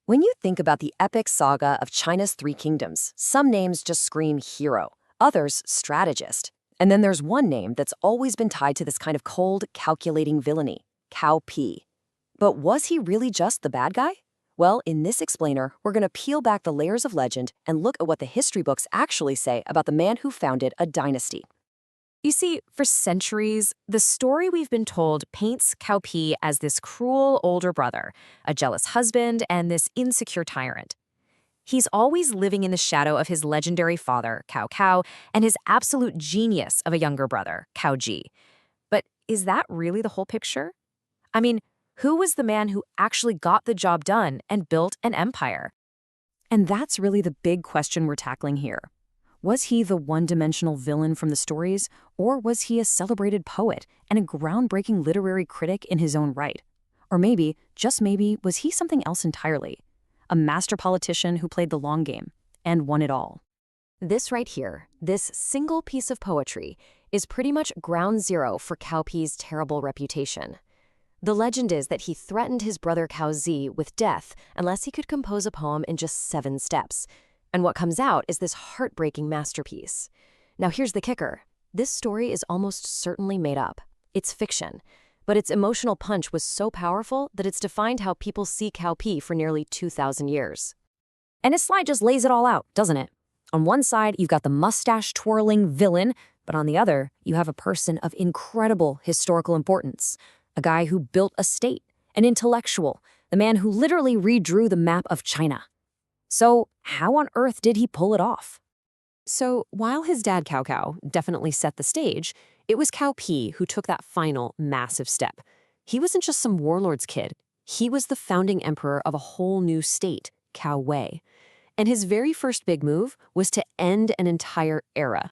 When you think about the epic saga of China's three kingdoms, some names just scream hero, others strategist. And then there's one name that's always been tied to this kind of cold, calculating villainy, Cao Pi. But was he really just the bad guy? Well, in this explainer, we're going to peel back the layers of legend and look at what the history books actually say about the man who founded a dynasty. You see, for centuries, the story we've been told paints Cao Pi as this cruel older brother, a jealous husband, and this insecure tyrant. He's always living in the shadow of his legendary father, Cao Cao, and his absolute genius of a younger brother, Cao Zhi. But is that really the whole picture? I mean, who was the man who actually got the job done and built an empire? And that's really the big question we're tackling here. Was he the one-dimensional villain from the stories, or was he a celebrated poet and a groundbreaking literary critic in his own right? Or maybe, just maybe, was he something else entirely? A master politician who played the long game and won it all. This right here, this single piece of poetry, is pretty much ground zero for Cao Pi's terrible reputation. The legend is that he threatened his brother Cao Zhi with death unless he could compose a poem in just 7 steps. And what comes out is this heartbreaking masterpiece. Now here's the kicker. This story is almost certainly made up. It's fiction. But its emotional punch was so powerful that it's defined how people see Cao Pi for nearly 2,000 years. And his slide just lays it all out, doesn't it? On one side, you've got the mustache-twirling villain, but on the other, you have a person of incredible historical importance. A guy who built a state, an intellectual, the man who literally redrew the map of China. So how on earth did he pull it off? So while his dad Cao Cao definitely set the stage, it was Cao Pi who took that final massive step. He wasn't just some warlord's kid. He was the founding emperor of a whole new state, Cao Wei. And his very first big move was to end an entire era.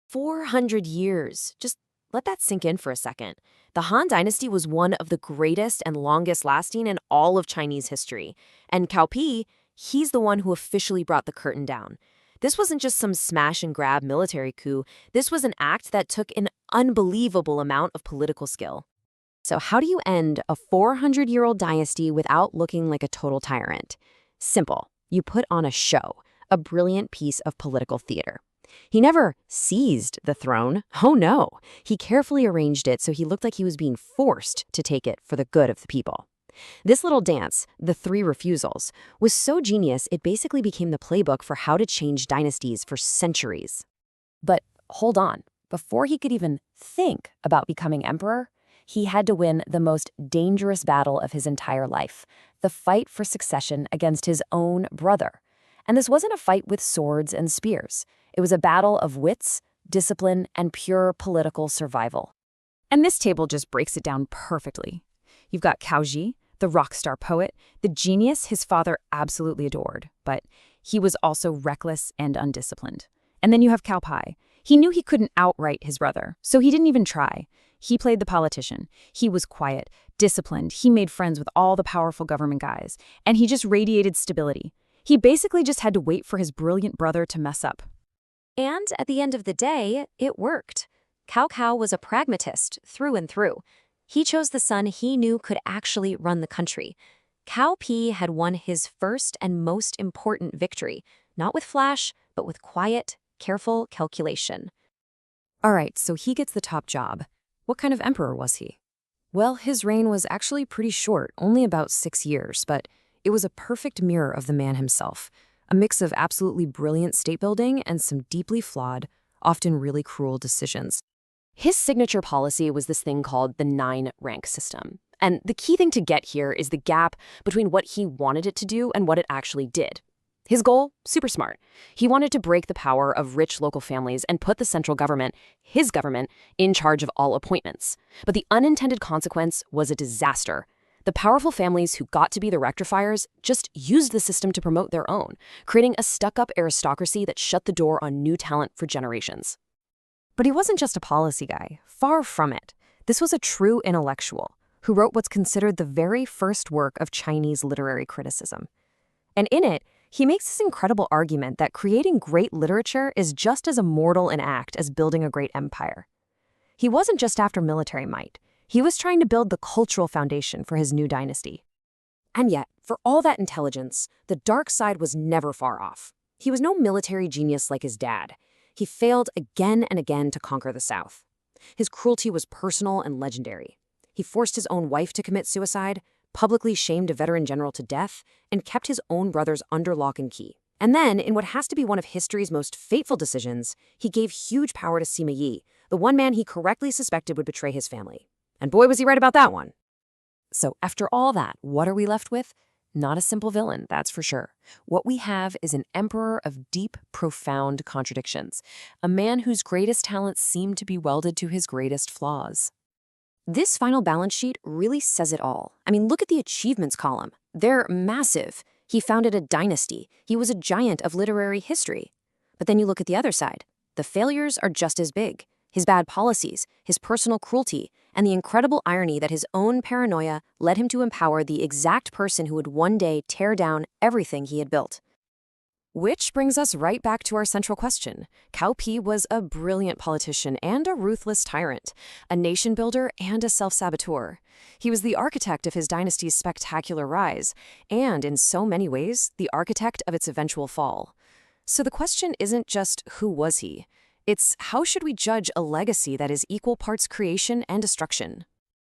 400 years. Just let that sink in for a second. The Han Dynasty was one of the greatest and longest lasting in all of Chinese history. And Cao Pi, he's the one who officially brought the curtain down. This wasn't just some smash-and-grab military coup. This was an act that took an unbelievable amount of political skill. So how do you end a 400-year-old dynasty without looking like a total tyrant? Simple. You put on a show, a brilliant piece of political theater. He never seized the throne. Oh no. He carefully arranged it so he looked like he was being forced to take it for the good of the people. This little dance, the 3 refusals, was so genius it basically became the playbook for how to change dynasties for centuries. But hold on, before he could even think about becoming emperor, he had to win the most dangerous battle of his entire life, the fight for succession against his own brother. And this wasn't a fight with swords and spears. It was a battle of wits, discipline, and pure political survival. And this table just breaks it down perfectly. You've got Cao Zhi, the rock star poet, the genius his father absolutely adored, but he was also reckless and undisciplined. And then you have Cao Pi. He knew he couldn't outright his brother, so he didn't even try. He played the politician. He was quiet, disciplined. He made friends with all the powerful government guys, and he just radiated stability. He basically just had to wait for his brilliant brother to mess up. And at the end of the day, it worked. Cao Cao was a pragmatist through and through. He chose the son he knew could actually run the country. Cao Pi had won his first and most important victory, not with flash, but with quiet, careful calculation. All right, so he gets the top job. What kind of emperor was he? Well, his reign was actually pretty short, only about 6 years, but it was a perfect mirror of the man himself, a mix of absolutely brilliant state building and some deeply flawed, often really cruel decisions. His signature policy was this thing called the 9-rank system. And the key thing to get here is the gap between what he wanted it to do and what it actually did. His goal, super smart. He wanted to break the power of rich local families and put the central government, his government, in charge of all appointments. But the unintended consequence was a disaster. The powerful families who got to be the rectifiers just used the system to promote their own, creating a stuck-up aristocracy that shut the door on new talent for generations. But he wasn't just a policy guy. Far from it. This was a true intellectual who wrote what's considered the very first work of Chinese literary criticism. And in it, he makes this incredible argument that creating great literature is just as immortal an act as building a great empire. He wasn't just after military might. He was trying to build the cultural foundation for his new dynasty. And yet, for all that intelligence, the dark side was never far off. He was no military genius like his dad. He failed again and again to conquer the South. His cruelty was personal and legendary. He forced his own wife to commit suicide, publicly shamed a veteran general to death, and kept his own brothers under lock and key. And then, in what has to be one of history's most fateful decisions, he gave huge power to Sima Yi, the one man he correctly suspected would betray his family. And boy, was he right about that one. So after all that, what are we left with? Not a simple villain, that's for sure. What we have is an emperor of deep, profound contradictions, a man whose greatest talents seem to be welded to his greatest flaws. This final balance sheet really says it all. I mean, look at the achievements column. They're massive. He founded a dynasty. He was a giant of literary history. But then you look at the other side. The failures are just as big. His bad policies, his personal cruelty, and the incredible irony that his own paranoia led him to empower the exact person who would one day tear down everything he had built. Which brings us right back to our central question. Cao Pi was a brilliant politician and a ruthless tyrant, a nation builder and a self-saboteur. He was the architect of his dynasty's spectacular rise, and in so many ways, the architect of its eventual fall. So the question isn't just who was he? It's how should we judge a legacy that is equal parts creation and destruction?